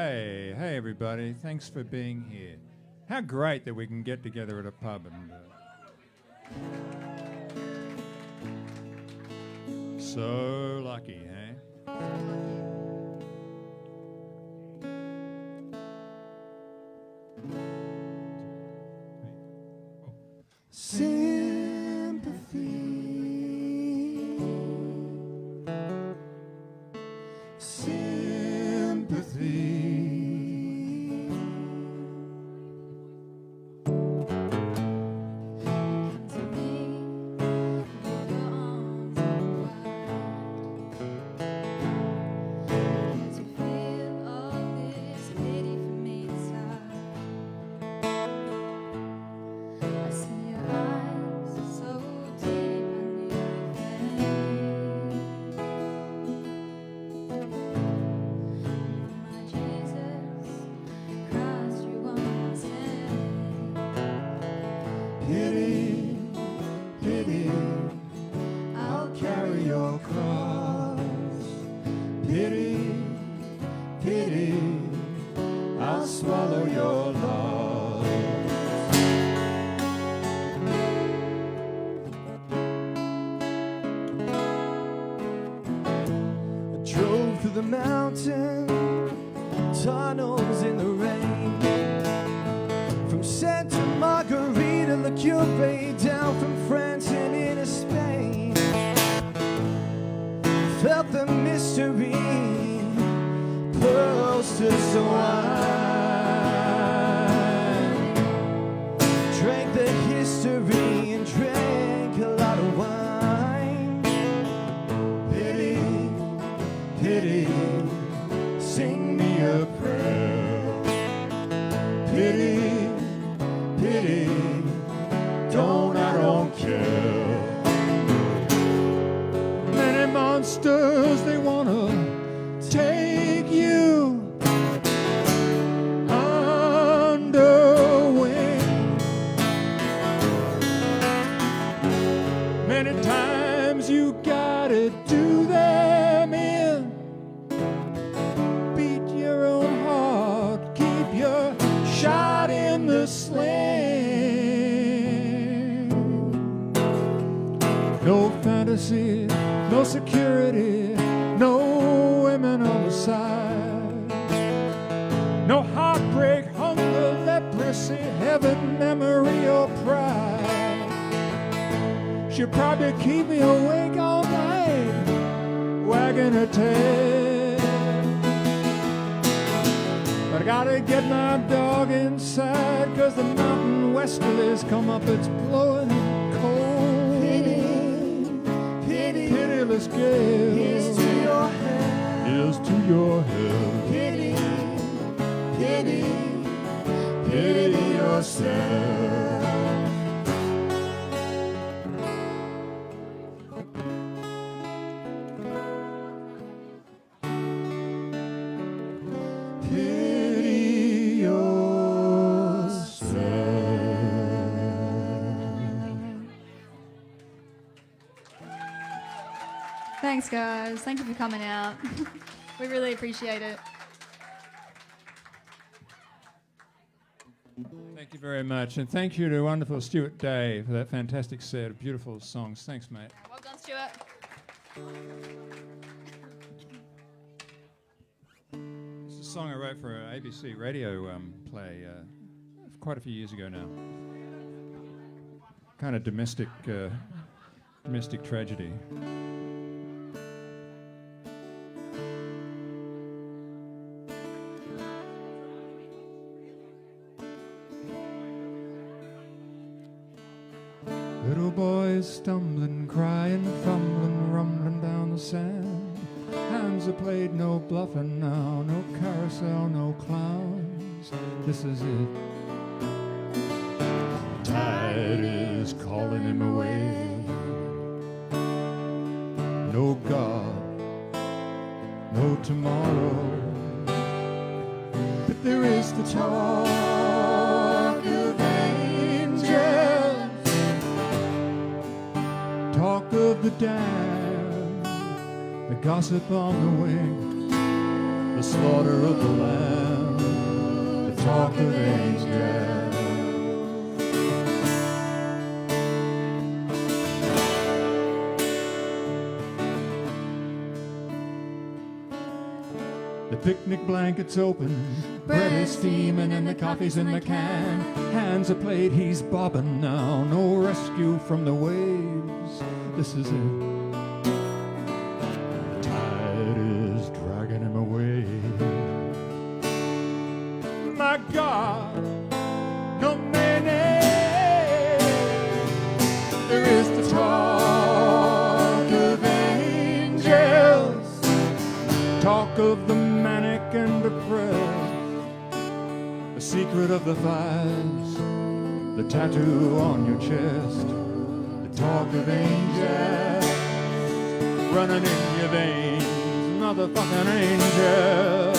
Hey, everybody. Thanks for being here. How great that we can get together at a pub and... So lucky, eh? The mountain tunnels in the rain, from Santa Margarita, La Cure, down from France and into Spain. Felt the mystery, pearls to some wine. Drank the history and drank a lot of wine. Pity, sing me a prayer. Pity, I don't care. Many monsters, they wanna take you under wing. Many times you gotta do them in. Beat your own heart, keep your shot in the sling. No fantasy, no security, no women on the side. No heartbreak, hunger, leprosy, heaven, memory, or pride. She'll probably keep me awake all night, wagging her tail. But I gotta get my dog inside, 'cause the mountain westerlies come up, it's blowing cold. Pitiless gale, Here's to your head. here's to your head. Pity yourself. Pity yourself. Thanks, guys. Thank you for coming out. We really appreciate it. Thank you very much, and thank you to wonderful Stuart Day for that fantastic set of beautiful songs. Thanks, mate. Well done, Stuart. It's a song I wrote for an ABC radio play quite a few years ago now. Kind of domestic tragedy. Little boys stumbling, crying, fumbling, rumbling down the sand. Hands are played, no bluffing now, no carousel, no clowns. This is it. Tide is calling him away. No God, no tomorrow, but there is the talk of angels, talk of the damned, the gossip on the wing, the slaughter of the lamb. talk of angels. The picnic blanket's open, bread is steaming and the coffee's in the can. Hands a plate, he's bobbing now, no rescue from the waves. This is it. Tide is dragging him away. My God, no meaning. There is the talk of angels, talk of the manic and depressed, the secret of the fires, the tattoo on your chest, the talk of angels running in your veins, motherfucking angels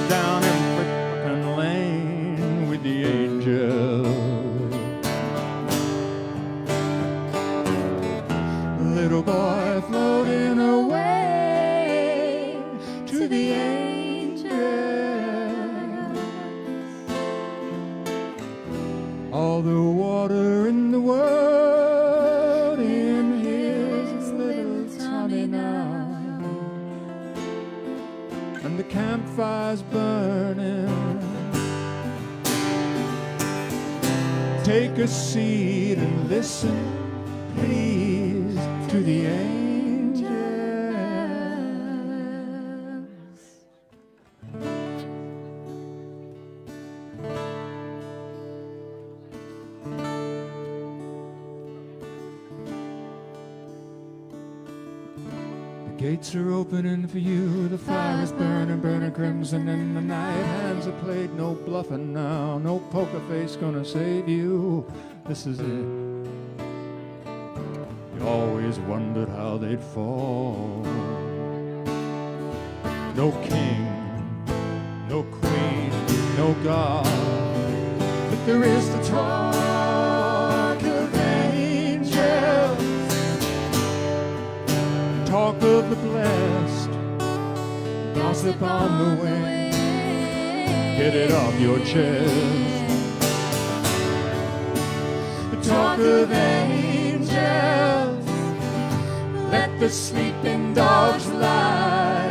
down every fucking lane with the angels. Little boy floating away to the angels. All the water in the world in his little tummy now, and the campfire's burning. Take a seat and listen, please, to the angels. The gates are opening for you, the fire is burning, burning crimson in the night. Hands are played, no bluffing now, no poker face gonna save you. This is it. You always wondered how they'd fall. No king, no queen, no god, but there is the talk of angels, talk of the blessed, gossip on the way. Get it off your chest. The talk of angels, let the sleeping dogs lie.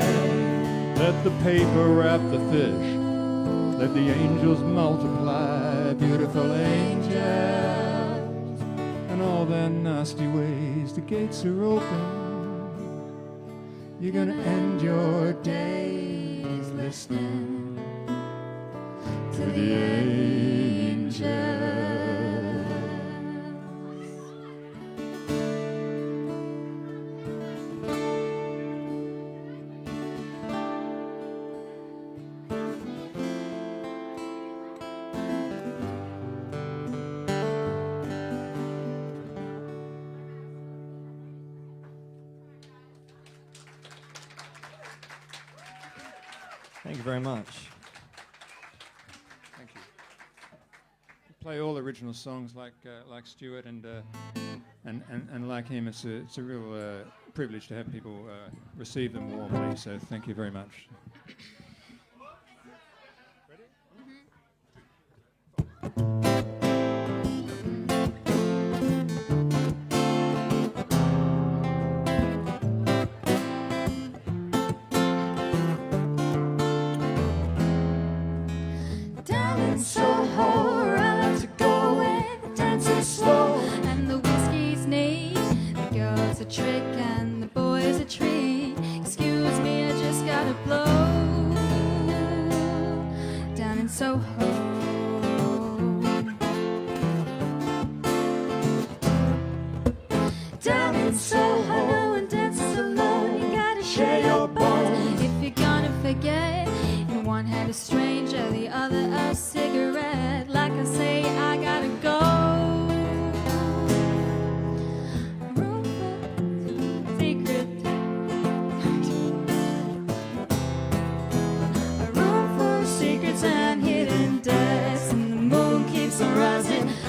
Let the paper wrap the fish, let the angels multiply. Beautiful angels and all their nasty ways. The gates are open. You're gonna end your days listening to the angels. Thank you very much. Thank you. We play all original songs like Stuart and like him. It's a real privilege to have people receive them warmly. So thank you very much. Trick and the boy's a treat. Excuse me, I just gotta blow down in Soho. Down in Soho, no one dances alone. You gotta share your bones. If you're gonna forget, and one had a stranger, the other a cigarette. Like I say, I gotta go.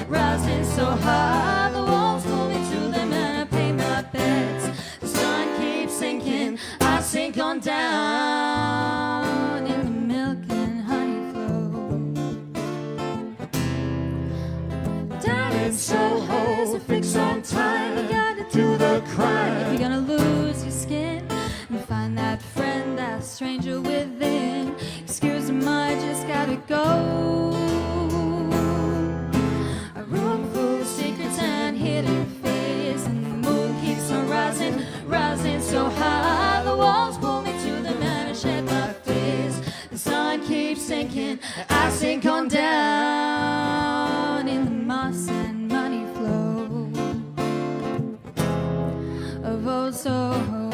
Rising so high, the walls pull me to them and I pay my best. cry. If you're gonna lose your skin and find that friend, that stranger within, excuse me, I just gotta go. A room full of secrets and hidden fears, and the moon keeps on rising, rising so high. The walls pull me to the man and shed my fears. The sun keeps sinking, I sink on down in the moss and money flow of old Soho.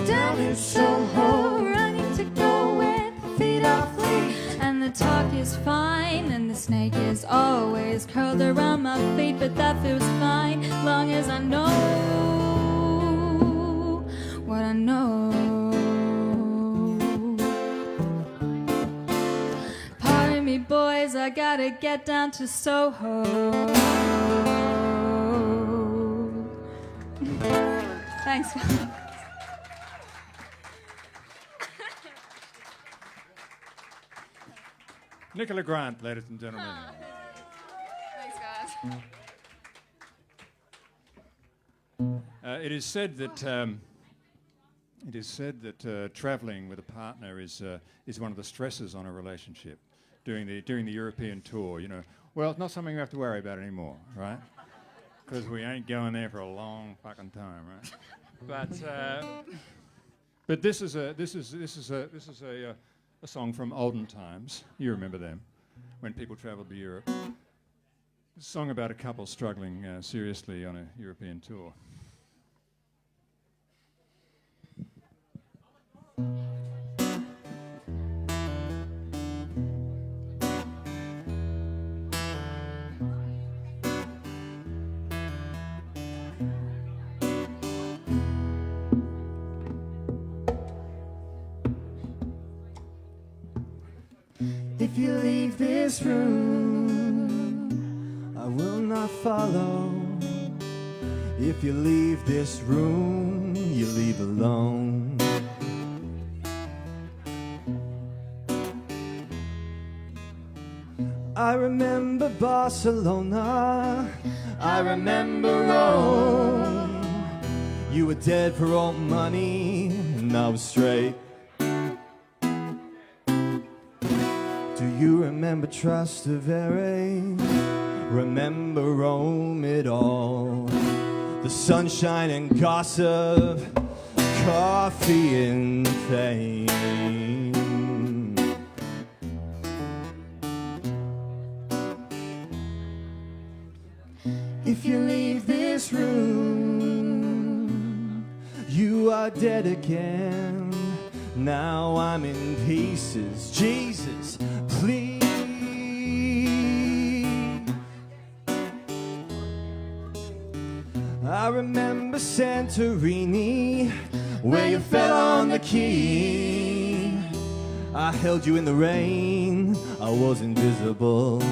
Down in Soho, running to go where the feet are free, and the talk is fine, and the snake is always curled around my feet, but that feels fine, long as I know what I know. Pardon me, boys, I gotta get down to Soho. Thanks, guys. Nicola Grant, ladies and gentlemen. Thanks, guys. It is said that travelling with a partner is one of the stresses on a relationship during the European tour. You know, well, it's not something we have to worry about anymore, right? Because we ain't going there for a long fucking time, right? But this is a song from olden times. You remember them, when people travelled to Europe. It's a song about a couple struggling seriously on a European tour. If you leave this room, I will not follow. If you leave this room, you leave alone. I remember Barcelona, I remember Rome. You were dead for all money, and I was straight. Do you remember Trastevere? Remember Rome at all? The sunshine and gossip, coffee and fame. If you leave this room, you are dead again. Now I'm in pieces. Jesus, please. I remember Santorini, where you fell on the key. I held you in the rain, I was invisible.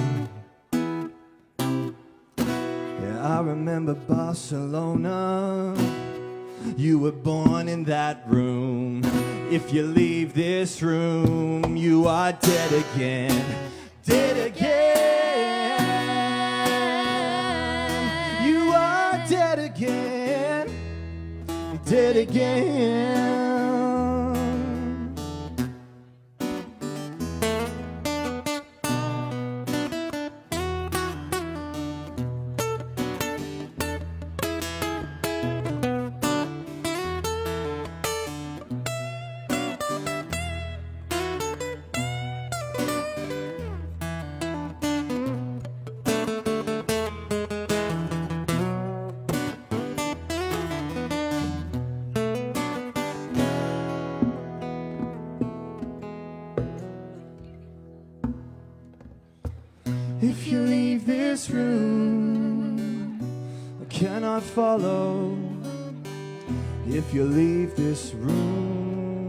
Yeah, I remember Barcelona, you were born in that room. If you leave this room, you are dead again. Dead again. You are dead again. Dead again. If you leave this room, cannot follow if you leave this room.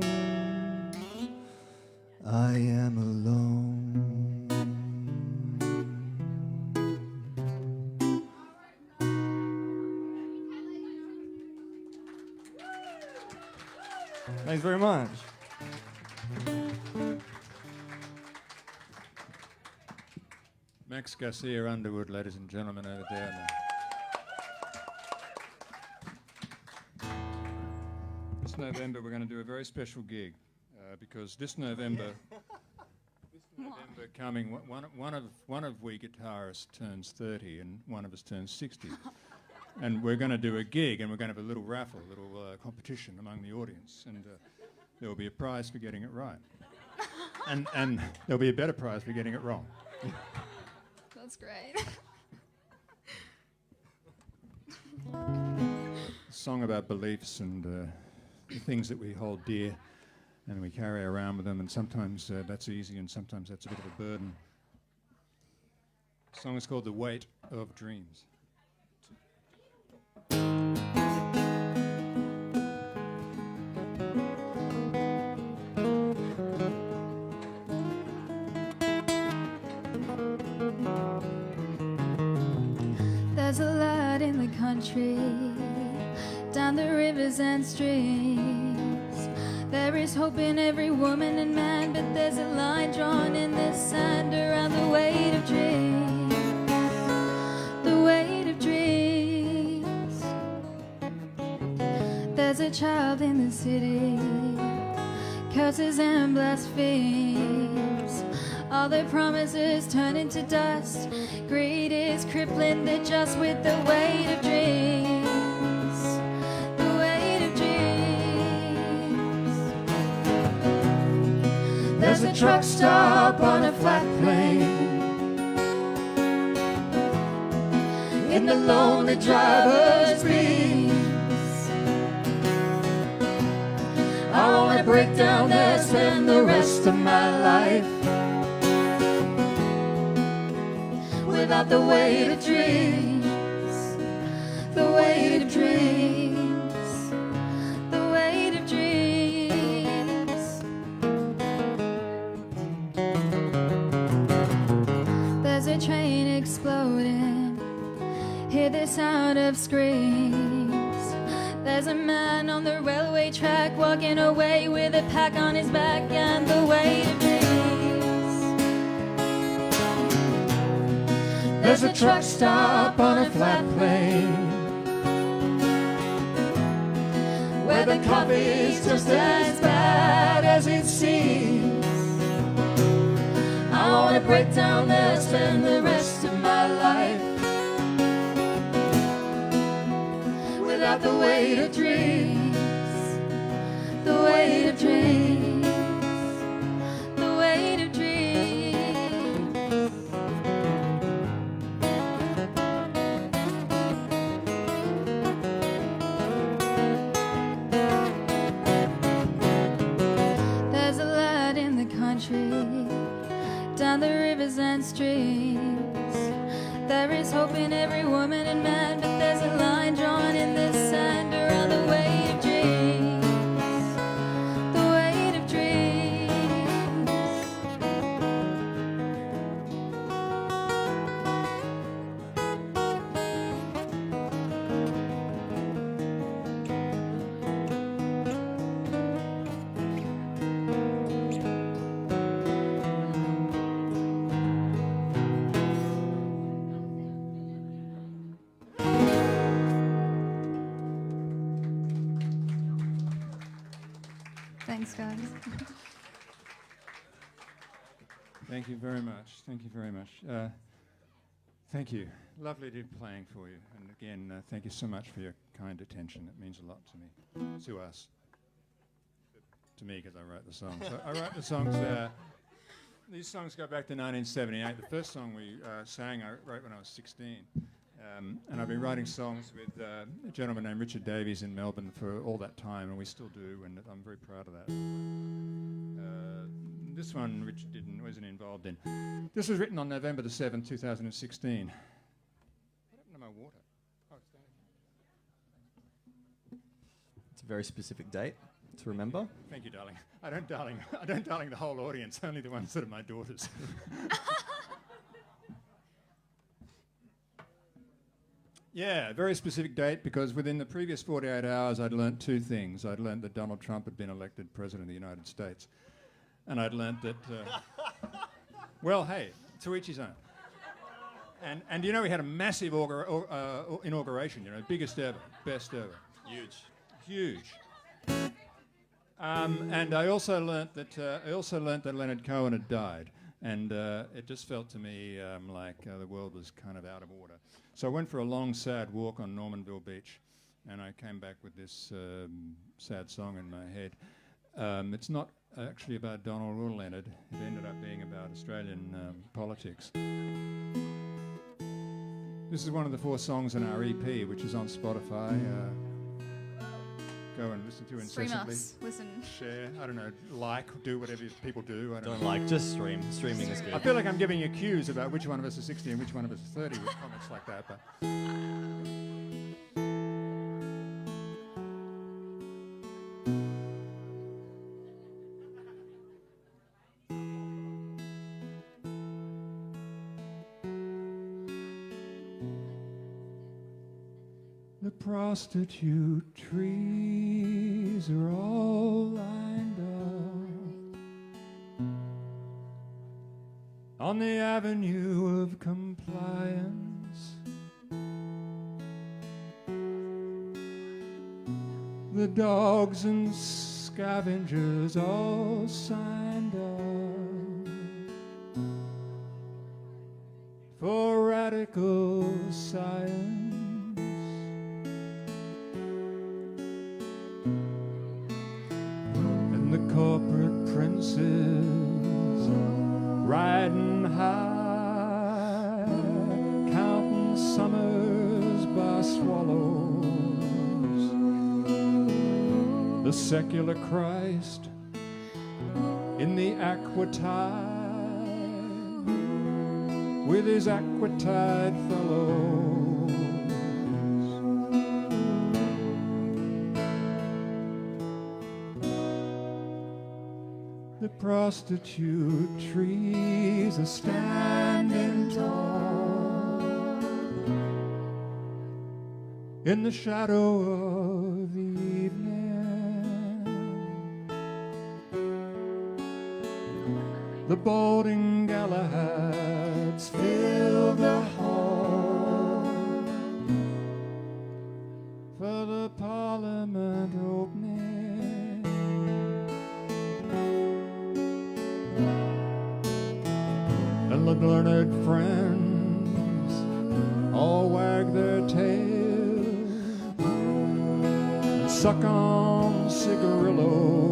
I am alone. Thanks very much. Max Garcia Underwood, ladies and gentlemen, over there. This November we're going to do a very special gig because this November coming, one of we guitarists turns 30 and one of us turns 60. And we're going to do a gig and we're going to have a little raffle, a little competition among the audience, and there will be a prize for getting it right. and there'll be a better prize for getting it wrong. That's great. A song about beliefs and the things that we hold dear and we carry around with them, and sometimes that's easy and sometimes that's a bit of a burden. The song is called The Weight of Dreams. There's a light in the country, down the rivers and streams. There is hope in every woman and man, but there's a line drawn in the sand around the weight of dreams. The weight of dreams. There's a child in the city, curses and blasphemes. All their promises turn into dust. Greed is crippling the just with the weight of dreams. The weight of dreams. There's a truck stop on a flat plain, in the lonely driver's dreams. I wanna break down there, spend the rest of my life without the weight of dreams. The weight of dreams. The weight of dreams. There's a train exploding, hear the sound of screams. There's a man on the railway track walking away with a pack on his back and the weight of dreams. There's a truck stop on a flat plain, where the coffee's just as bad as it seems. I wanna break down there, spend the rest of my life without the weight of dreams. The weight of dreams. The weight of dreams. There's a light in the country, down the rivers and streams. There is hope in every woman and man, but there's a line drawn in the sand around the weight of dreams. The weight of dreams. Thanks, guys. Thank you very much. Thank you very much. Thank you. Lovely to be playing for you. And again, thank you so much for your kind attention. It means a lot to me, to us. To me, because I wrote the songs. So I wrote the songs. These songs go back to 1978. The first song we sang, I wrote when I was 16. And I've been writing songs with a gentleman named Richard Davies in Melbourne for all that time, and we still do, and I'm very proud of that. This one Richard wasn't involved in. This was written on November the 7th, 2016. What happened to my water? It's a very specific date to remember. Thank you, darling. I don't darling the whole audience, only the ones that are my daughters. Yeah, very specific date, because within the previous 48 hours I'd learnt two things. I'd learnt that Donald Trump had been elected President of the United States. And I'd learnt that, well, hey, to each his own. And you know, we had a massive inauguration, you know, biggest ever, best ever. Huge. And I also learnt that Leonard Cohen had died. And it just felt to me like the world was kind of out of order. So I went for a long, sad walk on Normanville Beach, and I came back with this sad song in my head. It's not actually about Donald or Leonard. It ended up being about Australian politics. This is one of the 4 songs in our EP, which is on Spotify. Go and listen to incessantly. Stream us, listen. Share, I don't know, like, do whatever people do. I Don't know. like, just stream. Streaming is good. I feel like I'm giving you cues about which one of us is 60 and which one of us is 30 with comments like that, but... The prostitute trees are all lined up on the avenue of compliance. The dogs and scavengers all signed up for radical science. And the corporate princes riding high, counting summers by swallows. The secular Christ in the aquatide with his aquatide fellows. The prostitute trees are standing tall in the shadow of the evening. The balding Galahads fill the hall for the Parliament opening. And the learned friends all wag their tails and suck on cigarillos.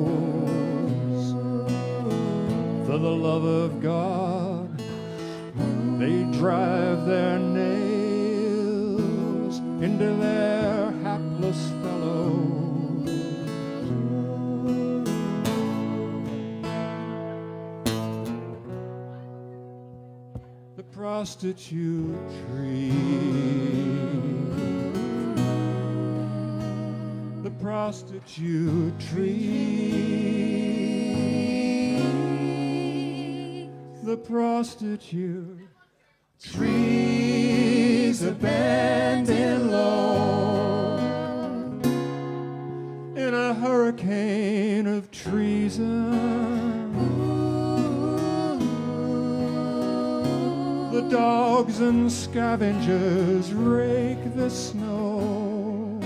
For the love of God, they drive their nails into their hapless fellows. The prostitute tree, the prostitute tree. The prostitute trees are bending low in a hurricane of treason. The dogs and scavengers rake the snow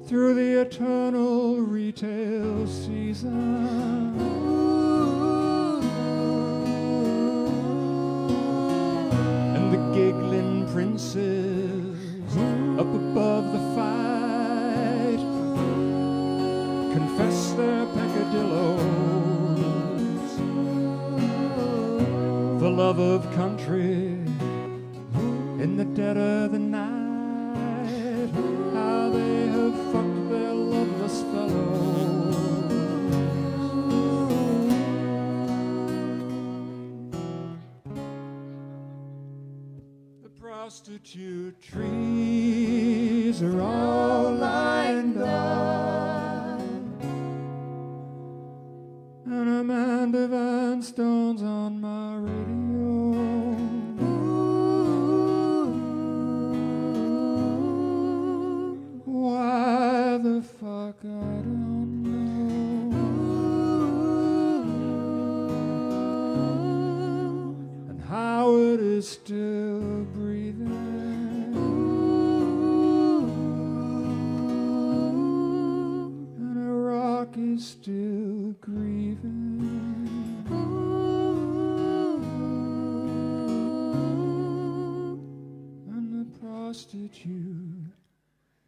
through the eternal retail season. Giggling princes up above the fight confess their peccadillos. The love of country in the dead of the night, how they have fucked their loveless fellows. prostitute trees are all lined up, and Amanda Vanstone's on my radio. Why the fuck I don't know. And Howard is still breathing, and Iraq is still grieving, and the prostitute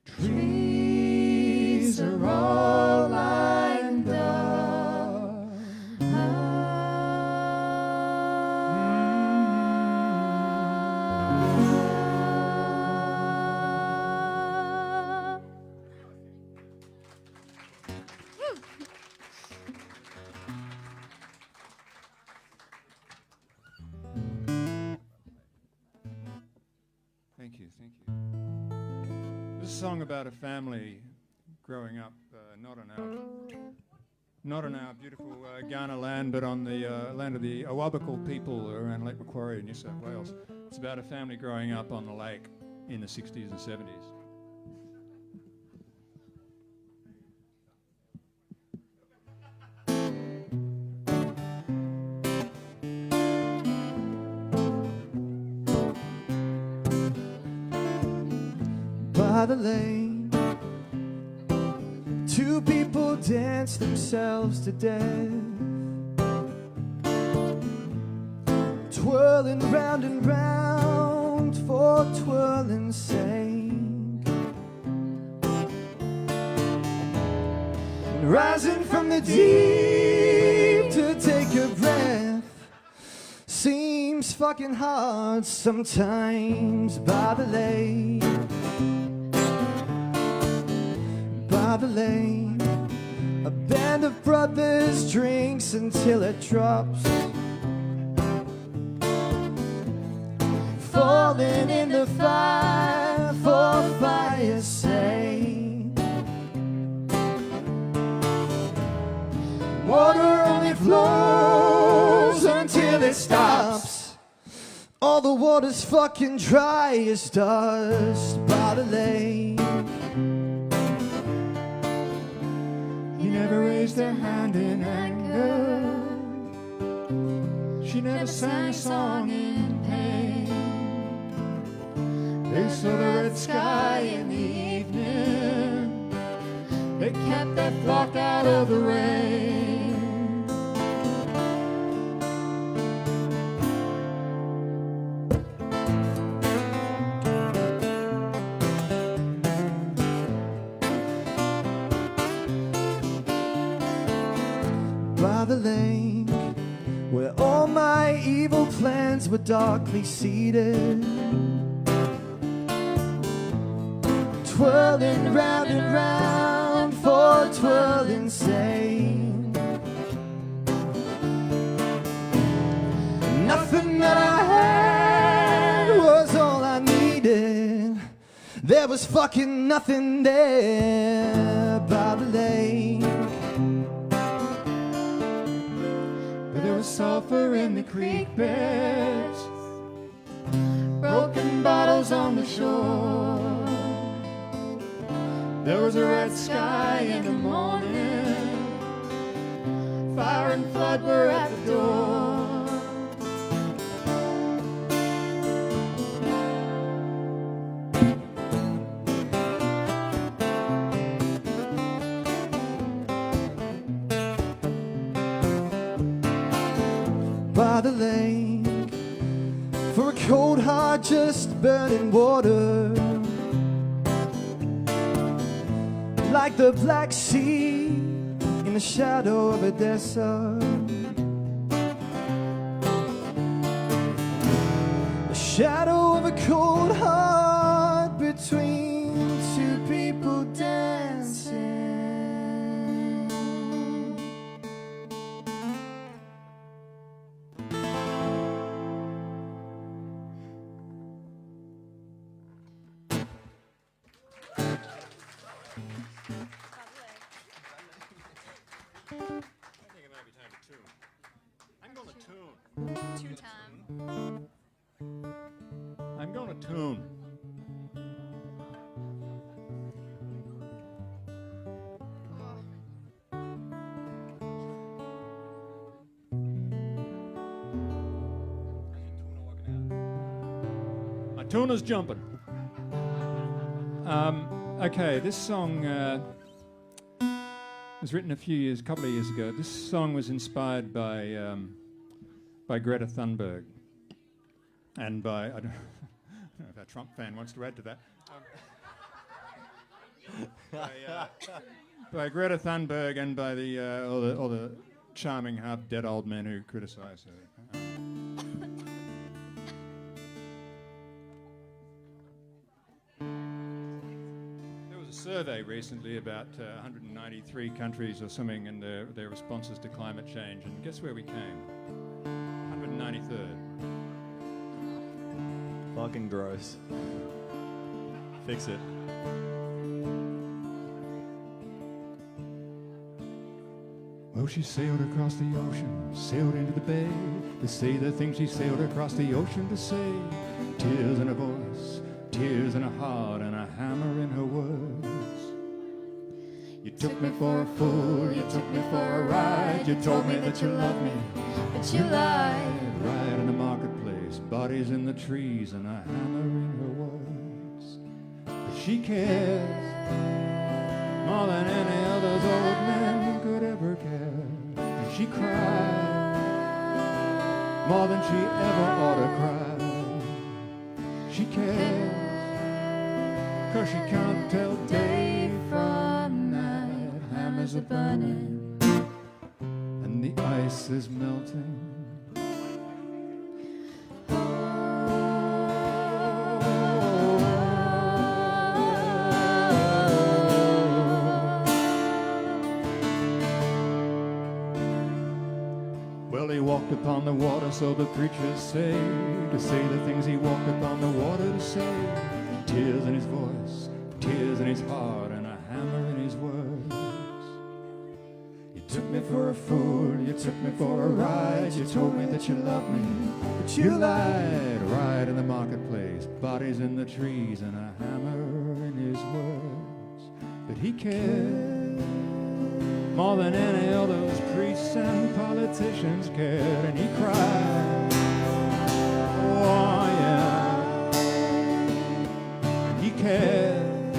trees are all lined up. Thank you, thank you. This is a song about a family growing up, not on our beautiful Ghana land, but on the land of the Awabakal people around Lake Macquarie in New South Wales. It's about a family growing up on the lake in the 60s and 70s. By the lane, two people dance themselves to death, twirling round and round for twirling's sake, and rising from the deep to take a breath seems fucking hard sometimes. By the lake, by the lane, a band of brothers drinks until it drops, falling in the fire for fire's sake. Water only flows until it stops. All the water's fucking dry as dust. By the lake, Never raised her hand in anger. She never sang a song in pain. They saw the red sky in the evening. They kept their flock out of the rain. by the lake, where all my evil plans were darkly seated, twirling round and round for twirling's sake. Nothing that I had was all I needed. There was fucking nothing there by the lake. But there was sulfur in the creek beds, broken bottles on the shore. There was a red sky in the morning, fire and flood were at the door. By the lake, for a cold heart just burning water, like the Black Sea in the shadow of Odessa. The shadow of a cold heart between two people dancing. Tune time. I'm going to tune. My tuner's jumping. Okay, this song was written a couple of years ago. This song was inspired by Greta Thunberg and by, I don't know if our Trump fan wants to add to that. By Greta Thunberg and by all the charming half-dead old men who criticise her. There was a survey recently about 193 countries or something and their responses to climate change, and guess where we came? 193rd. Fucking gross. Fix it. Well, she sailed across the ocean, sailed into the bay, to say the things she sailed across the ocean to say. Tears in her voice, tears in her heart, and a hammer in her words. You took me for a fool, you took me for a ride, you told me that you loved me, But you lied. right in the marketplace, bodies in the trees, and a hammer in her words. But she cares more than any others old men could ever care. And she cried more than she ever ought to cry. She cares 'cause she can't tell day from night. Hammers are burning and the ice is melting. Well, he walked upon the water, so the preachers say, to say the things he walked upon the water to say. Tears in his voice, tears in his heart, and a hammer in his words. You took me for a fool, you took me for a ride, you told me that you loved me, but you lied. Right in the marketplace, bodies in the trees, and a hammer in his words. But he cared more than any of those priests and politicians cared, and he cried, oh yeah. And he cared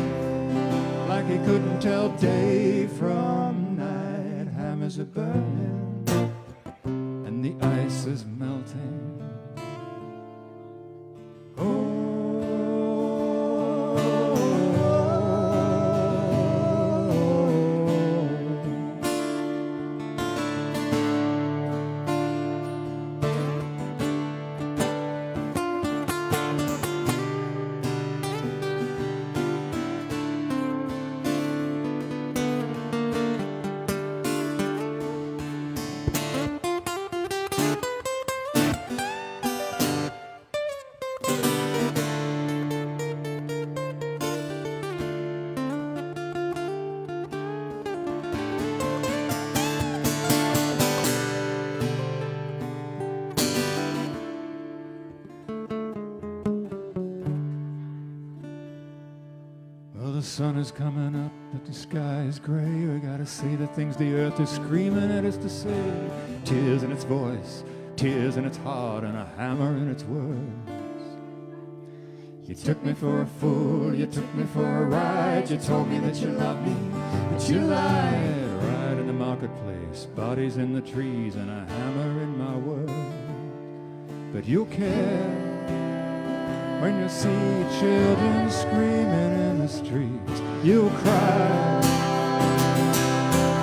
like he couldn't tell day from night. Hammers are burning and the ice is melting. The sun is coming up, but the sky is gray. We gotta say the things the earth is screaming at us to say. Tears in its voice, tears in its heart, and a hammer in its words. You took me for a fool, you took me for a ride, you told me that you loved me, but you lied. Right in the marketplace, bodies in the trees, and a hammer in my words. But you'll care when you see children screaming in the streets. You'll cry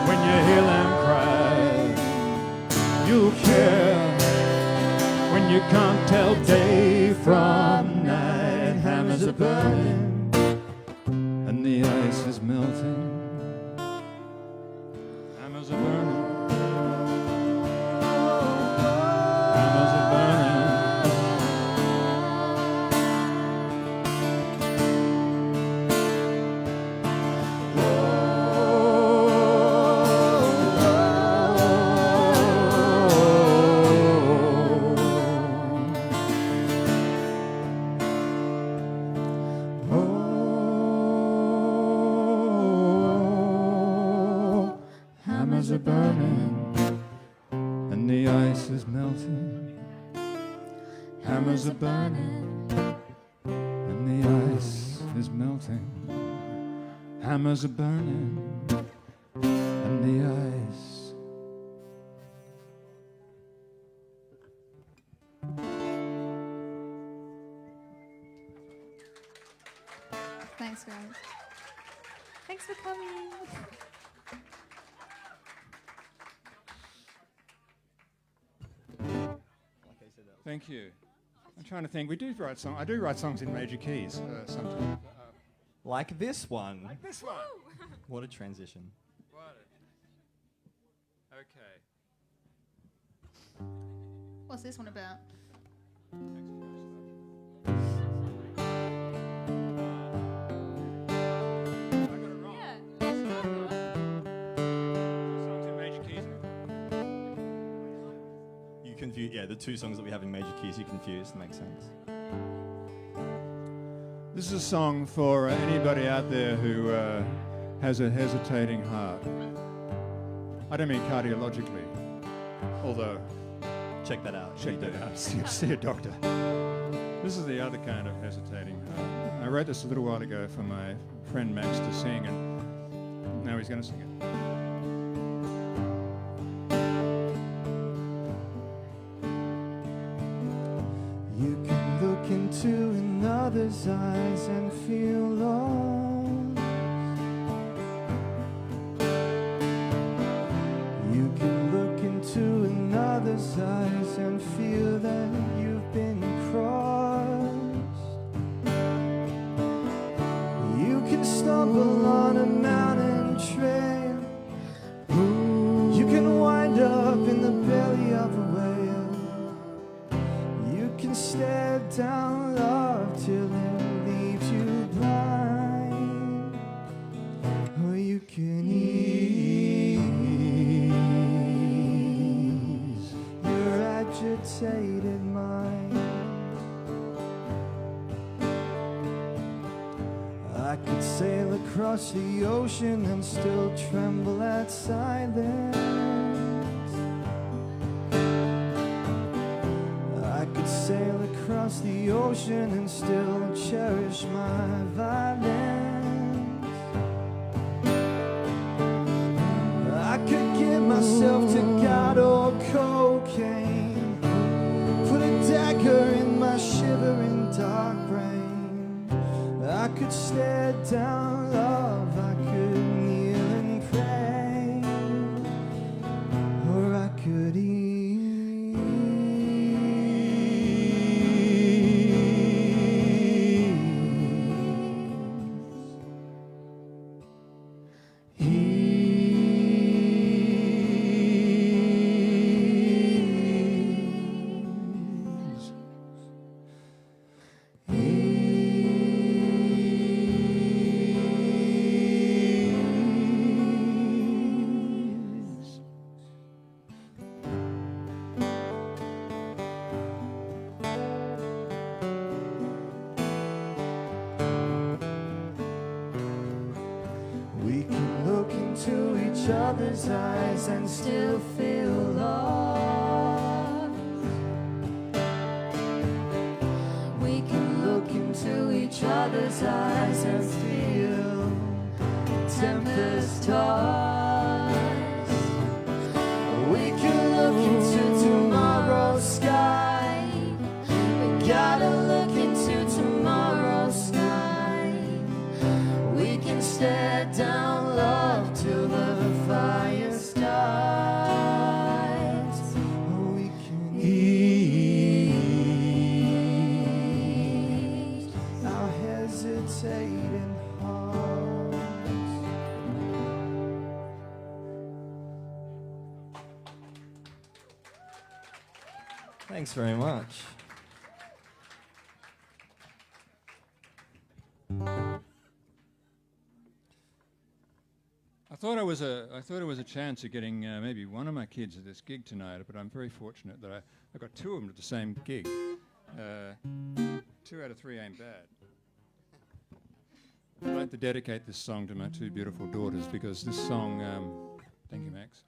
when you hear them cry. You'll care when you can't tell day from night. Hammers are burning and the ice is melting. Hammers are burning. Hammers are burning. Whoa. Hammers are burning, and the ice is melting. Hammers are burning, and the ice is melting. Hammers are burning, and the ice. Thanks, guys. Thanks for coming. Thank you. I'm trying to think. We do write songs. I do write songs in major keys sometimes. Like this one. Like this one. What a transition. Okay. What's this one about? Yeah, the two songs that we have in major keys, you confused. Makes sense. This is a song for anybody out there who has a hesitating heart. I don't mean cardiologically, although Check that out. check that out. See a doctor. This is the other kind of hesitating heart. I wrote this a little while ago for my friend Max to sing, and now he's going to sing it. You can look into another's eyes and feel lost. You can look into another's eyes and feel that you've been crossed. You can stumble on a mountain trail. You can wind up in the belly of a whale. You can stare down love till it leaves you blind, or you can ease your agitated mind. I could sail across the ocean and still tremble at silence. I could sail across the ocean and still cherish my violence. I could give myself to God or cocaine, put a dagger in my shivering dark brain. I could stare down love, I could kneel and pray, or I could other's eyes and still feel lost. We can look into each other's eyes and feel tempest tossed. We can look into tomorrow's sky. We gotta look into tomorrow's sky. We can stare down love till the fire starts. Oh, we can ease our hesitating hearts. Thanks very much. I thought it was a chance of getting maybe one of my kids at this gig tonight, but I'm very fortunate that I got two of them at the same gig. 2 out of 3 ain't bad. I'd like to dedicate this song to my 2 beautiful daughters because this song, thank you, Max.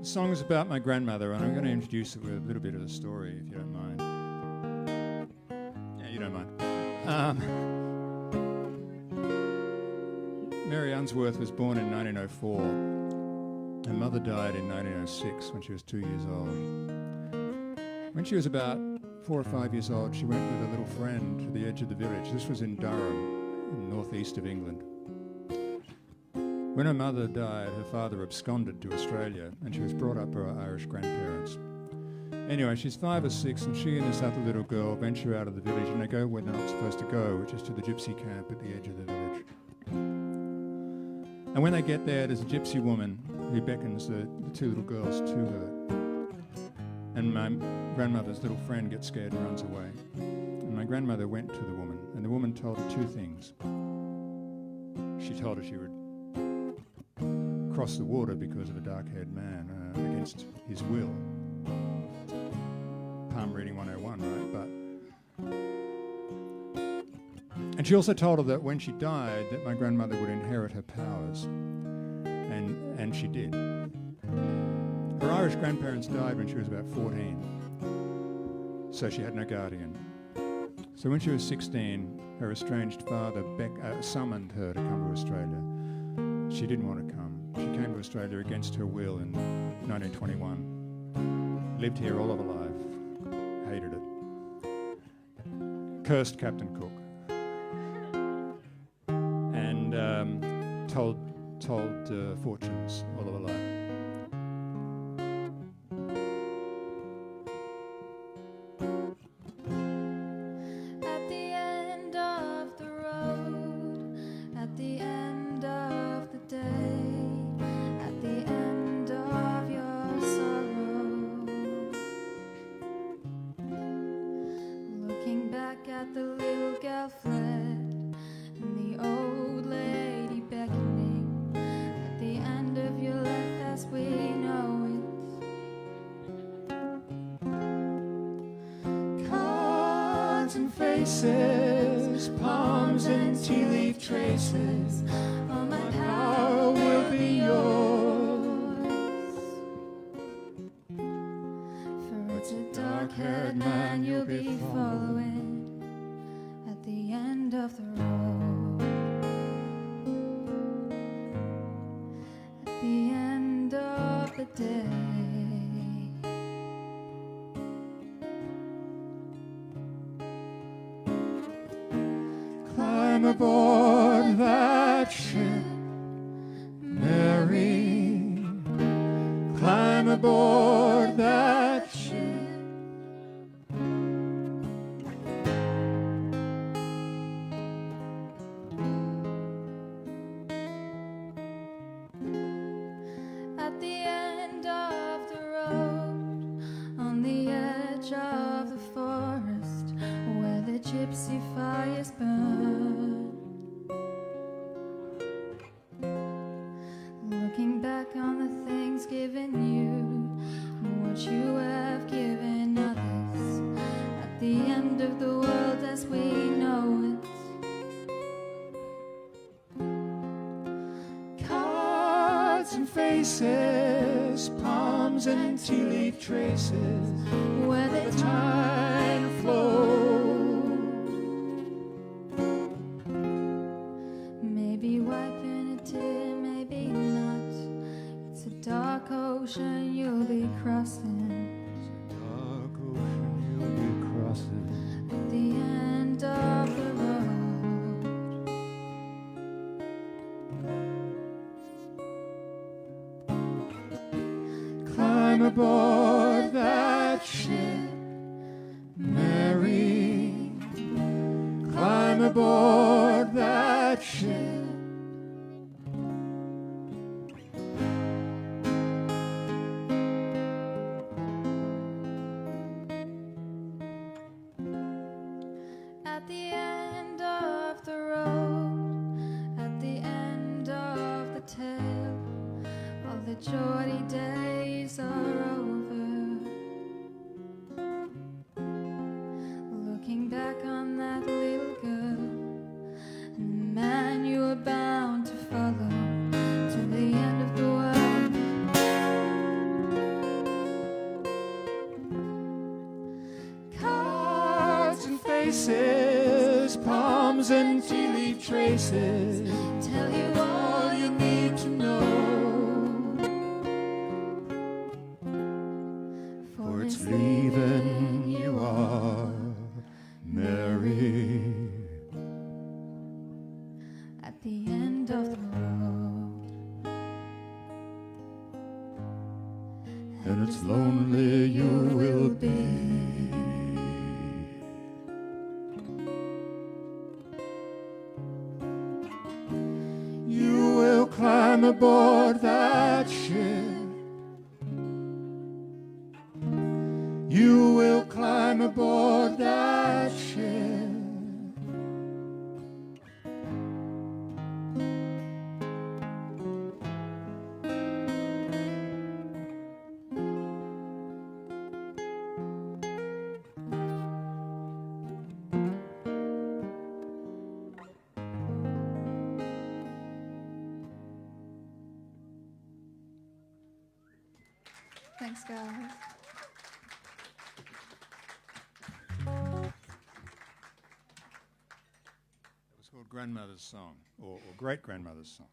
The song is about my grandmother, and I'm going to introduce it with a little bit of a story, if you don't mind. Yeah, you don't mind. Mary Unsworth was born in 1904. Her mother died in 1906 when she was 2 years old. When she was about 4 or 5 years old, she went with a little friend to the edge of the village. This was in Durham, in the northeast of England. When her mother died, her father absconded to Australia, and she was brought up by her Irish grandparents. Anyway, she's 5 or 6, and she and this other little girl venture out of the village, and they go where they're not supposed to go, which is to the gypsy camp at the edge of the village. And when they get there, there's a gypsy woman who beckons the two little girls to her. And my grandmother's little friend gets scared and runs away. And my grandmother went to the woman, and the woman told her 2 things. She told her she would cross the water because of a dark-haired man against his will. Palm reading 101, right? And she also told her that when she died, that my grandmother would inherit her powers. And she did. Her Irish grandparents died when she was about 14, so she had no guardian. So when she was 16, her estranged father summoned her to come to Australia. She didn't want to come. She came to Australia against her will in 1921. Lived here all of her life. Hated it. Cursed Captain Cook. And told fortunes all of her life. At the end of the road, at the end of the day, at the end of your sorrow, looking back at the little girl fled and the old lady beckoning, at the end of your life as we know it. Cards and faces, palms and tea leaf traces. All my Power will be yours. For it's a dark-haired man you'll be following at the end of the road. At the end of the day. Climb aboard that ship, Mary. Climb aboard that ship. At the end of the road, on the edge of the forest, where the gypsy fires burn. Looking back on the things given you and what you have given others, at the end of the world as we know it. Cards and faces, palms and tea leaf traces. Where The the tide flows. maybe wiping a tear, maybe not. It's a dark ocean you'll be crossing Dark ocean you'll be crossing. at the end of the road. Climb aboard that ship, Mary. Climb aboard that ship. At the end of the road, at the end of the tale, all the jolly days are over. Looking back on that little girl and the man you were bound she leave traces. Tell you all you need to know. For it's leaving you are Mary. At the end of the road, And it's lonely you will be. You will climb aboard that ship. You will climb aboard that ship. thanks guys. It was called Grandmother's Song, or Great Grandmother's Song.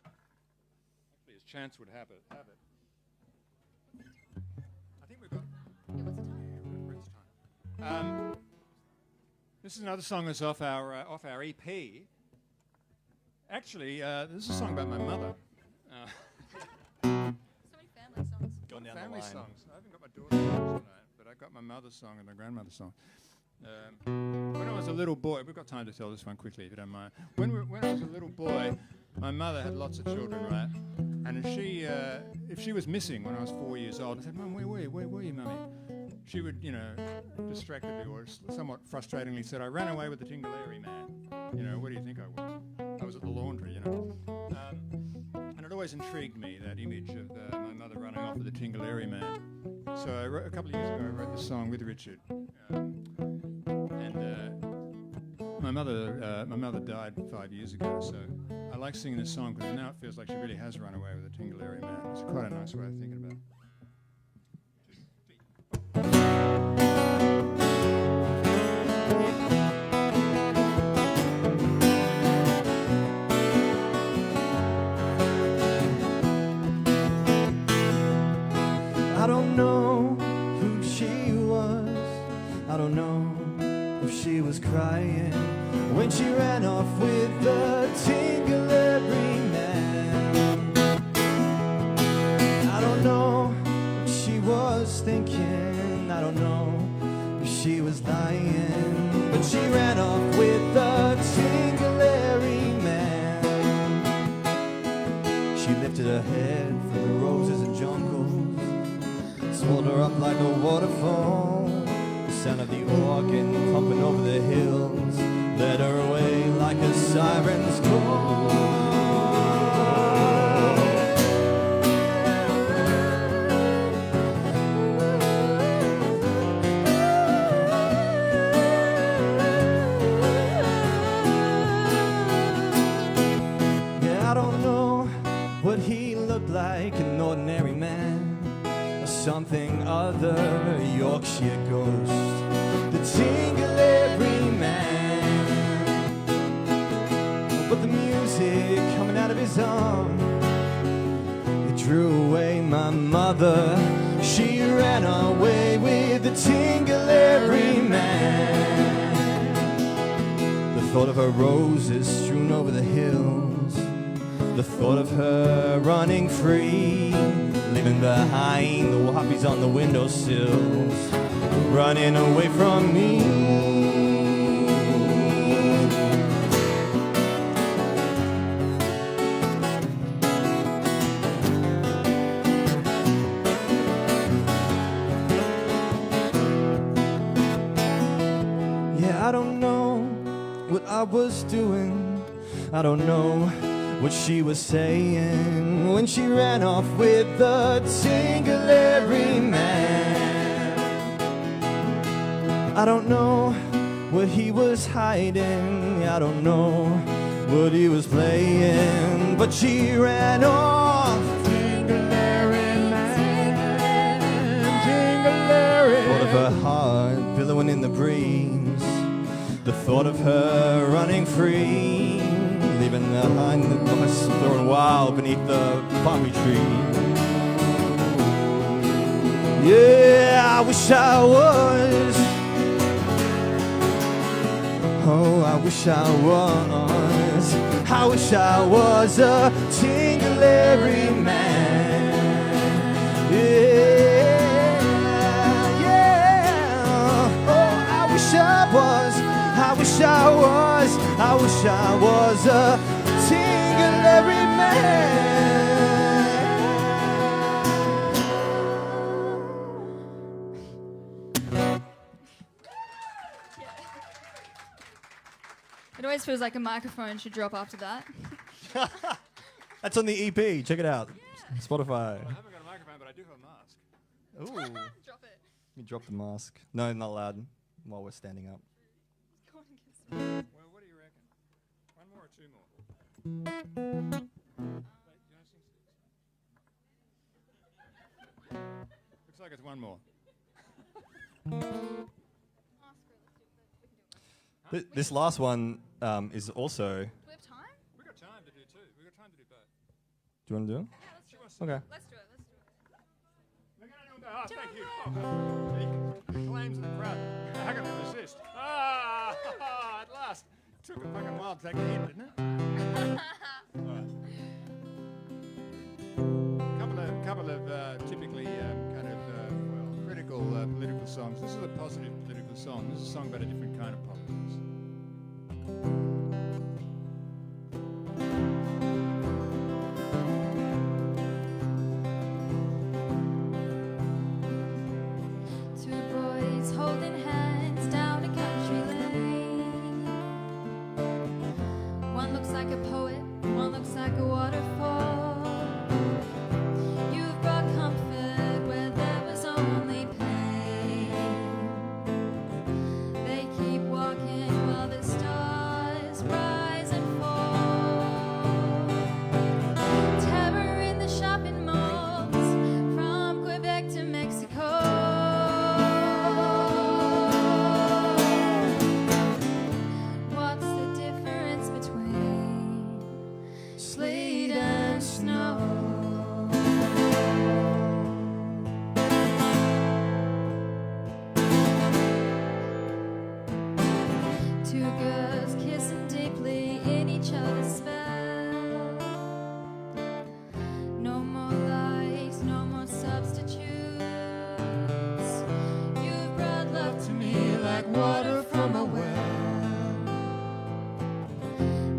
Actually, as chance would have it. I think we've got. Yeah, what's the time? It's time. This is another song that's off our EP. Actually, this is a song about my mother. So many family songs. Going down Family the line. songs. I haven't got my daughter's songs tonight, but I got my mother's song and my grandmother's song. When I was a little boy, we've got time to tell this one quickly if you don't mind. When I was a little boy, my mother had lots of children, right? And if she was missing when I was 4 years old, I said, "Mum, where were you, Mummy?" She would, distractedly or somewhat frustratingly said, "I ran away with the Tingleary man." Where do you think I was? I was at the laundry, And it always intrigued me, that image of my mother running off with the Tingleary man. So a couple of years ago, I wrote this song with Richard. My mother died 5 years ago, so I like singing this song because now it feels like she really has run away with a Tingleary man. It's quite a nice way of thinking about it. I don't know who she was. I don't know if she was crying when she ran off with the Tingleary man. I don't know what she was thinking. I don't know if she was lying, but she ran off with the Tingleary man. She lifted her head from the roses and jungles, swelled her up like a waterfall. The sound of the organ pumping over the hills led her away like a siren's call. Yeah, I don't know what he looked like, an ordinary man, something other, Yorkshire ghost, the Tingleary man. But the music coming out of his arm, it drew away my mother. She ran away with the Tingleary man. The thought of her roses strewn over the hills, the thought of her running free, leaving behind the whoppies on the windowsills, running away from me. Yeah, I don't know what I was doing. I don't know what she was saying when she ran off with the Tingleary man. I don't know what he was hiding. I don't know what he was playing, but she ran off. Tingleary man, Tingleary. Thought of her heart billowing in the breeze, thought of her running free, leaving behind the lost, throwing wild beneath the poppy tree. Yeah, I wish I was. Oh, I wish I was. I wish I was a tingleberry man. Yeah, yeah. Oh, I wish I was. I wish I was. I wish I was a tingleberry man. It always feels like a microphone should drop after that. That's on the EP. Check it out. Spotify. I haven't got a microphone, but I do have a mask. Ooh. Drop it. You drop the mask. No, not allowed while we're standing up. Well, what do you reckon? One more or two more? Looks like it's one more. This last one is also. Do we have time? We've got time to do two. We've got time to do both. Do you want to do it? Yeah, let's do it. Okay. Let's do it. Let's do it. We're going to do both. Oh, thank you. The claims of the crowd. How can I resist? Ah, at last. Took a fucking while to take a hit, didn't it? All right. Couple of typically kind of critical political songs. This is a positive political song. This is a song about a different kind of politics. Two boys holding hands down a country lane. One looks like a poet, one looks like a waterfall. You've brought comfort where there was only pain. They keep walking while the stars rise and fall. Terror in the shopping malls from Quebec to Mexico. What's the difference between sleet and snow? Two girls kissing deeply in each other's spell. No more likes, no more substitutes. You've brought love to me like water from a well.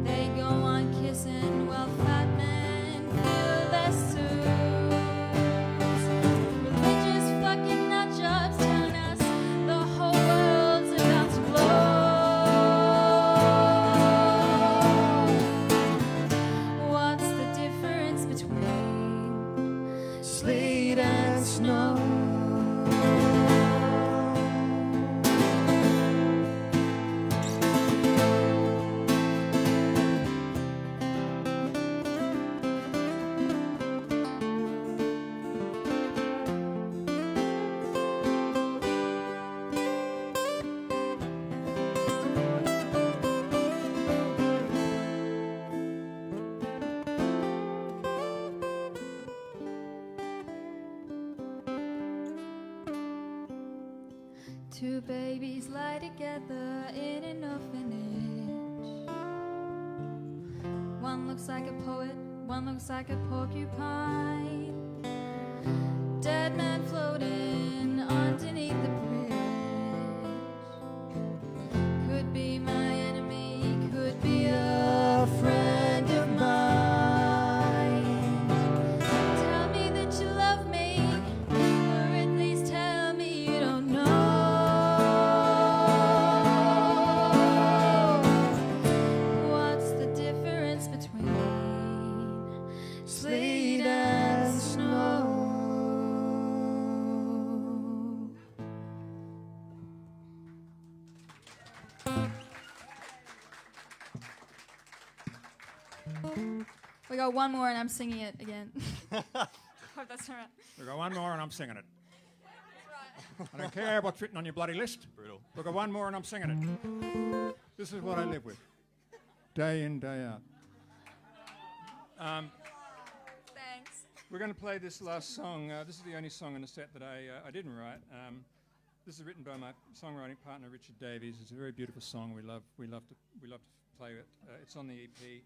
They go on kissing while fat men fill their suits. Religious fucking nut jobs telling us the whole world's about to blow. What's the difference between sleet and snow? Two babies lie together in an orphanage. One looks like a poet, one looks like a porcupine. Dead man floating underneath the bridge. Could be my enemy, could be a friend of mine. Tell me that you love me, or at least tell me you don't know. What's the difference between sleet and snow? We got one more and I'm singing it again. Hope that's all right. We've got one more and I'm singing it. I don't care what's written on your bloody list. Brutal. We've got one more and I'm singing it. This is what I live with, day in, day out. Thanks. We're going to play this last song. This is the only song in the set that I didn't write. This is written by my songwriting partner Richard Davies. It's a very beautiful song. We love to play it. It's on the EP.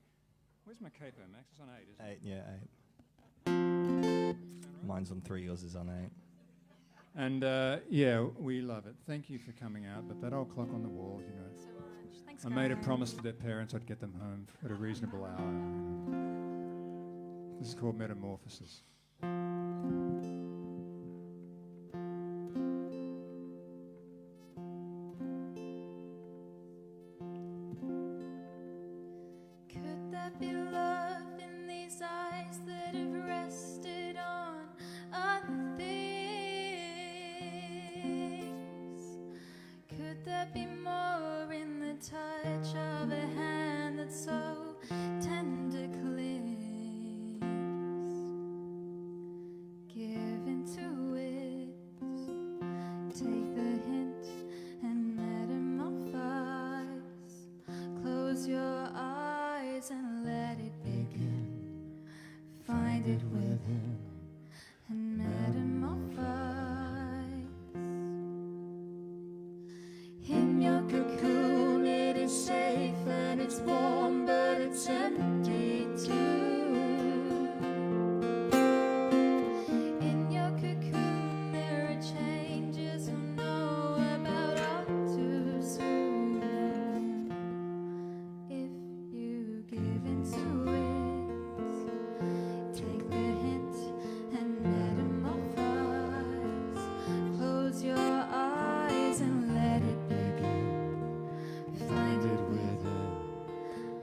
Where's my capo, Max? It's on 8, isn't it? 8, yeah, 8. Sound right? Mine's on 3, yours is on 8. And yeah, we love it. Thank you for coming out. But that old clock on the wall, you know. So much. Thanks, I made a guys. promise to their parents I'd get them home at a reasonable hour. This is called Metamorphosis. Could that be love in these eyes that have rested on other things? Could that be more in the touch of a hand that so tender clings? Give into it, take the hint and metamorphose. Close your eyes and let it begin. Find it within and metamorphose. In your cocoon it is safe and it's warm, but it's empty too. In your cocoon there are changes you know about all too soon. If you give into it, take the hint and metamorphose. Close your eyes and let it begin. Find it within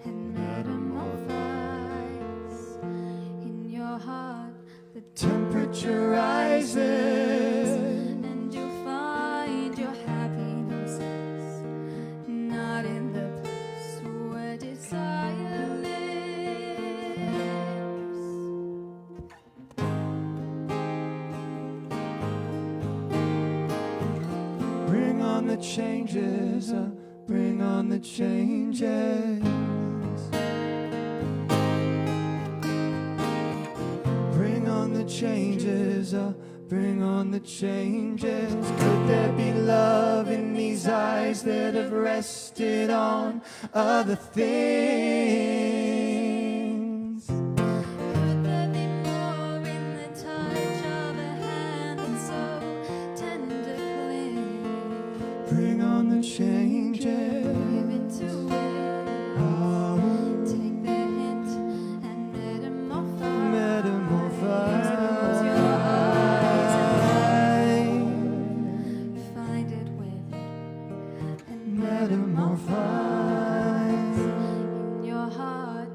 and metamorphose. In your heart the temperature rises, and you'll find your happiness is not in the place where desire lives. Bring on the changes, bring on the changes. Bring on the changes, bring on the changes. Could there be love in these eyes that have rested on other things? Could there be more in the touch of a hand that's so tender clings? Bring on the changes. Give into it, Oh, take the hint and metamorphose. metamorphose. Close your eyes and find it within and Metamorphose. in your heart.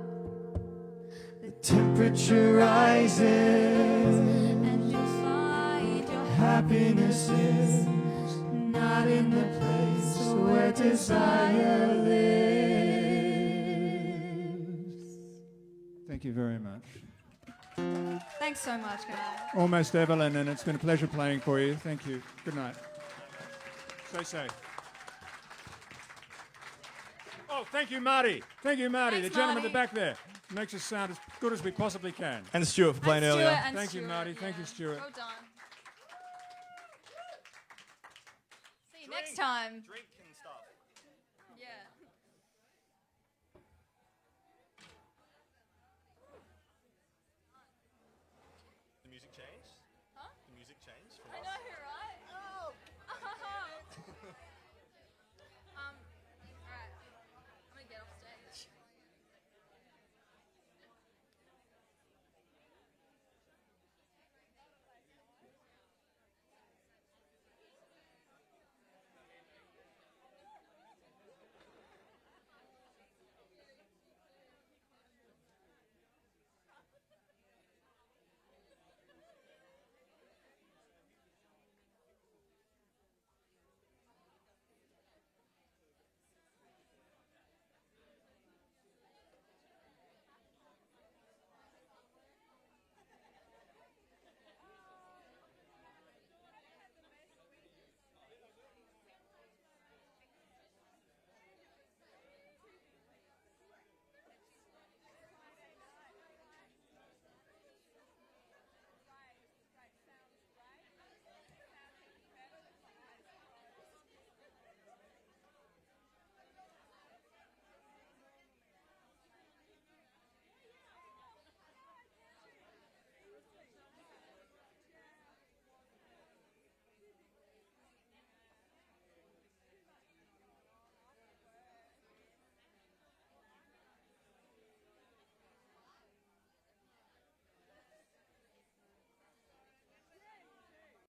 The temperature rises, And you'll find your happiness is not in the place where desire lives. Thank you very much. Thanks so much, guys. Almost Evelyn, and it's been a pleasure playing for you. Thank you. Good night. Stay safe. Oh, thank you, Marty. Thank you, Marty. Thanks, the gentleman Marty. at the back there makes us sound as good as we possibly can. And Stuart for playing earlier. Thank you, Marty. Thank you, Stuart. Well done. See you next time. Drink